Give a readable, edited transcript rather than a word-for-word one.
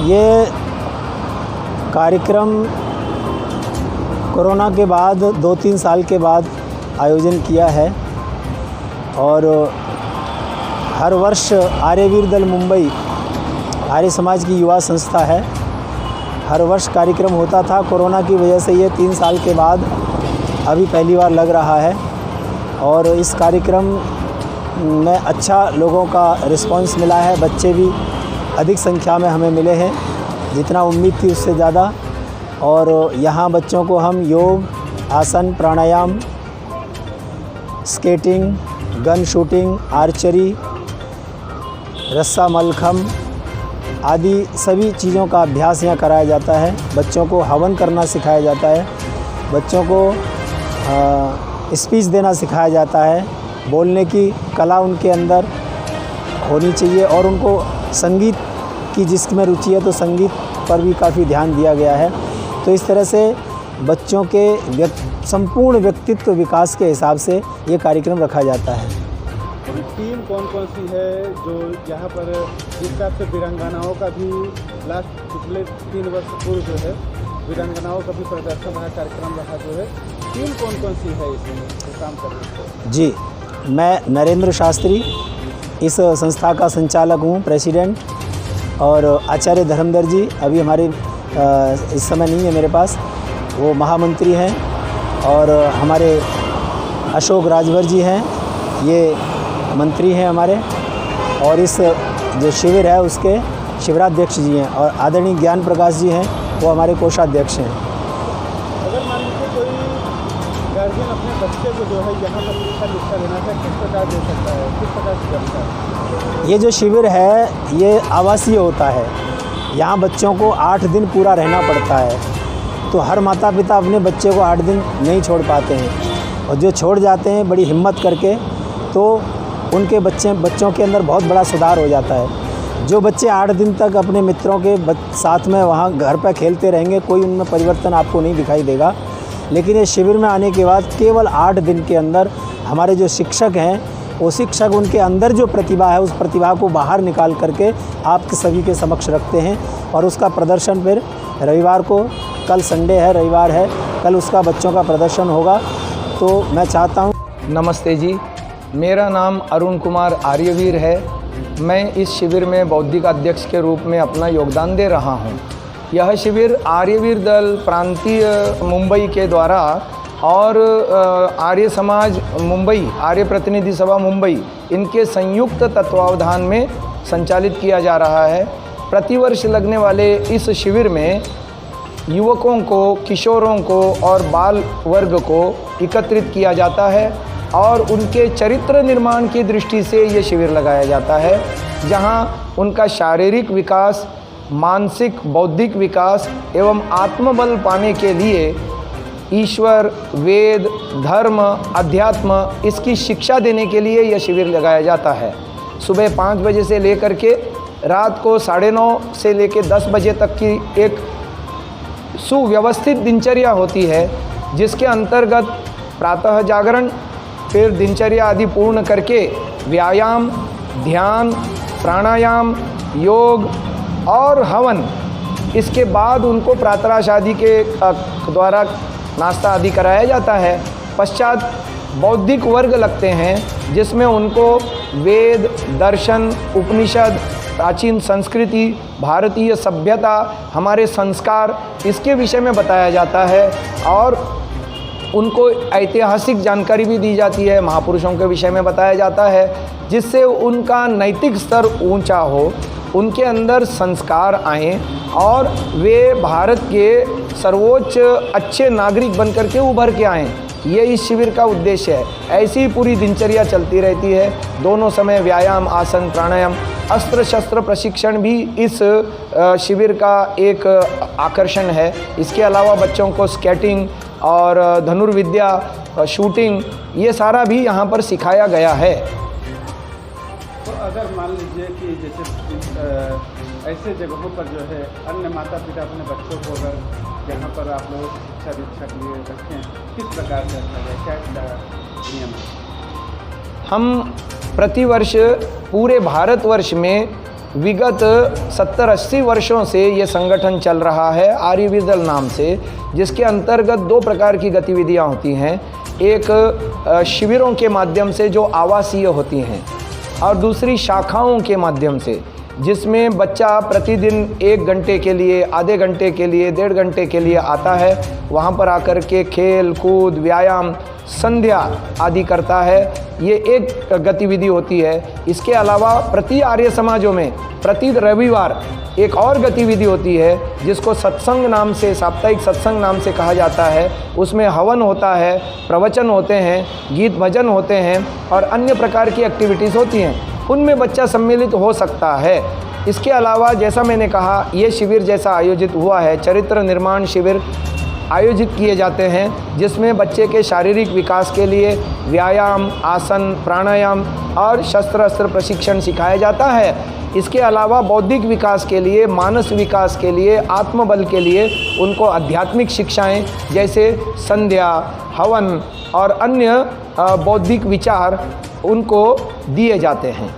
ये कार्यक्रम कोरोना के बाद 2-3 साल के बाद आयोजन किया है और हर वर्ष आर्यवीर दल मुंबई आर्य समाज की युवा संस्था है। हर वर्ष कार्यक्रम होता था। कोरोना की वजह से ये 3 साल के बाद अभी पहली बार लग रहा है और इस कार्यक्रम में अच्छा लोगों का रिस्पांस मिला है। बच्चे भी अधिक संख्या में हमें मिले हैं, जितना उम्मीद थी उससे ज़्यादा। और यहाँ बच्चों को हम योग, आसन, प्राणायाम, स्केटिंग, गन शूटिंग, आर्चरी, रस्सा मलखम आदि सभी चीज़ों का अभ्यास यहाँ कराया जाता है। बच्चों को हवन करना सिखाया जाता है, बच्चों को स्पीच देना सिखाया जाता है, बोलने की कला उनके अंदर होनी चाहिए और उनको संगीत की जिसमें रुचि है तो संगीत पर भी काफ़ी ध्यान दिया गया है। तो इस तरह से बच्चों के संपूर्ण व्यक्तित्व विकास के हिसाब से ये कार्यक्रम रखा जाता है। टीम कौन कौन सी है जो यहाँ पर जिस हिसाब से वीरांगनाओं का भी लास्ट पिछले 3 वर्ष पूर्व जो है वीरांगनाओं का भी प्रदर्शन रहा, कार्यक्रम रहा जो है, टीम कौन कौन सी है इसमें काम कर रही है? जी, मैं नरेंद्र शास्त्री इस संस्था का संचालक हूँ, प्रेसिडेंट। और आचार्य धर्मधर जी अभी हमारे इस समय नहीं है मेरे पास, वो महामंत्री हैं। और हमारे अशोक राजभर जी हैं, ये मंत्री हैं हमारे। और इस जो शिविर है उसके शिविराध्यक्ष जी हैं और आदरणीय ज्ञान प्रकाश जी हैं, वो हमारे कोषाध्यक्ष हैं। अगर मान लीजिए कोई गार्जियन अपने बच्चे को जो है यहाँ पर शिक्षा दीक्षा लेना चाहे, किस प्रकार दे सकता है, किस प्रकार से करता है? ये जो शिविर है ये आवासीय होता है। यहाँ बच्चों को 8 दिन पूरा रहना पड़ता है, तो हर माता पिता अपने बच्चे को 8 दिन नहीं छोड़ पाते हैं और जो छोड़ जाते हैं बड़ी हिम्मत करके, तो उनके बच्चों के अंदर बहुत बड़ा सुधार हो जाता है। जो बच्चे 8 दिन तक अपने मित्रों के साथ में वहाँ घर पर खेलते रहेंगे, कोई उनमें परिवर्तन आपको नहीं दिखाई देगा। लेकिन ये शिविर में आने के बाद केवल 8 दिन के अंदर हमारे जो शिक्षक हैं, वो शिक्षक उनके अंदर जो प्रतिभा है उस प्रतिभा को बाहर निकाल करके आपके सभी के समक्ष रखते हैं और उसका प्रदर्शन फिर रविवार को, कल संडे है, रविवार है, कल उसका बच्चों का प्रदर्शन होगा। तो मैं चाहता हूँ। नमस्ते जी, मेरा नाम अरुण कुमार आर्यवीर है। मैं इस शिविर में बौद्धिक अध्यक्ष के रूप में अपना योगदान दे रहा हूँ। यह शिविर आर्यवीर दल प्रांतीय मुंबई के द्वारा और आर्य समाज मुंबई, आर्य प्रतिनिधि सभा मुंबई, इनके संयुक्त तत्वावधान में संचालित किया जा रहा है। प्रतिवर्ष लगने वाले इस शिविर में युवकों को, किशोरों को और बाल वर्ग को एकत्रित किया जाता है और उनके चरित्र निर्माण की दृष्टि से ये शिविर लगाया जाता है, जहाँ उनका शारीरिक विकास, मानसिक बौद्धिक विकास एवं आत्मबल पाने के लिए ईश्वर, वेद, धर्म, अध्यात्म इसकी शिक्षा देने के लिए यह शिविर लगाया जाता है। सुबह 5 बजे से लेकर के रात को 9:30 से लेकर 10 बजे तक की एक सुव्यवस्थित दिनचर्या होती है, जिसके अंतर्गत प्रातः जागरण, फिर दिनचर्या आदि पूर्ण करके व्यायाम, ध्यान, प्राणायाम, योग और हवन, इसके बाद उनको प्रातराश आदि के द्वारा नाश्ता आदि कराया जाता है। पश्चात बौद्धिक वर्ग लगते हैं, जिसमें उनको वेद, दर्शन, उपनिषद, प्राचीन संस्कृति, भारतीय सभ्यता, हमारे संस्कार, इसके विषय में बताया जाता है और उनको ऐतिहासिक जानकारी भी दी जाती है, महापुरुषों के विषय में बताया जाता है, जिससे उनका नैतिक स्तर ऊंचा हो, उनके अंदर संस्कार आएँ और वे भारत के सर्वोच्च अच्छे नागरिक बनकर के उभर के आएँ। ये इस शिविर का उद्देश्य है। ऐसी ही पूरी दिनचर्या चलती रहती है। दोनों समय व्यायाम, आसन, प्राणायाम, अस्त्र शस्त्र प्रशिक्षण भी इस शिविर का एक आकर्षण है। इसके अलावा बच्चों को स्केटिंग और धनुर्विद्या, शूटिंग, ये सारा भी यहाँ पर सिखाया गया है। तो अगर मान लीजिए कि जैसे ऐसे जगहों पर जो है अन्य माता पिता अपने बच्चों को अगर यहाँ पर आप लोग शिक्षा दीक्षा के लिए रखें, किस प्रकार से रखा जाए, क्या नियम है? हम प्रतिवर्ष पूरे भारतवर्ष में विगत 70-80 वर्षों से ये संगठन चल रहा है आर्यवीर दल नाम से, जिसके अंतर्गत 2 प्रकार की गतिविधियां होती हैं। एक शिविरों के माध्यम से जो आवासीय होती हैं, और दूसरी शाखाओं के माध्यम से, जिसमें बच्चा प्रतिदिन 1 घंटे के लिए, आधे घंटे के लिए, 1.5 घंटे के लिए आता है। वहाँ पर आकर के खेल कूद, व्यायाम, संध्या आदि करता है। ये एक गतिविधि होती है। इसके अलावा प्रति आर्य समाजों में प्रति रविवार एक और गतिविधि होती है, जिसको सत्संग नाम से, साप्ताहिक सत्संग नाम से कहा जाता है। उसमें हवन होता है, प्रवचन होते हैं, गीत भजन होते हैं और अन्य प्रकार की एक्टिविटीज़ होती हैं। उनमें बच्चा सम्मिलित हो सकता है। इसके अलावा जैसा मैंने कहा, ये शिविर जैसा आयोजित हुआ है, चरित्र निर्माण शिविर आयोजित किए जाते हैं, जिसमें बच्चे के शारीरिक विकास के लिए व्यायाम, आसन, प्राणायाम और शस्त्र अस्त्र प्रशिक्षण सिखाया जाता है। इसके अलावा बौद्धिक विकास के लिए, मानस विकास के लिए, आत्मबल के लिए उनको आध्यात्मिक शिक्षाएं जैसे संध्या, हवन और अन्य बौद्धिक विचार उनको दिए जाते हैं।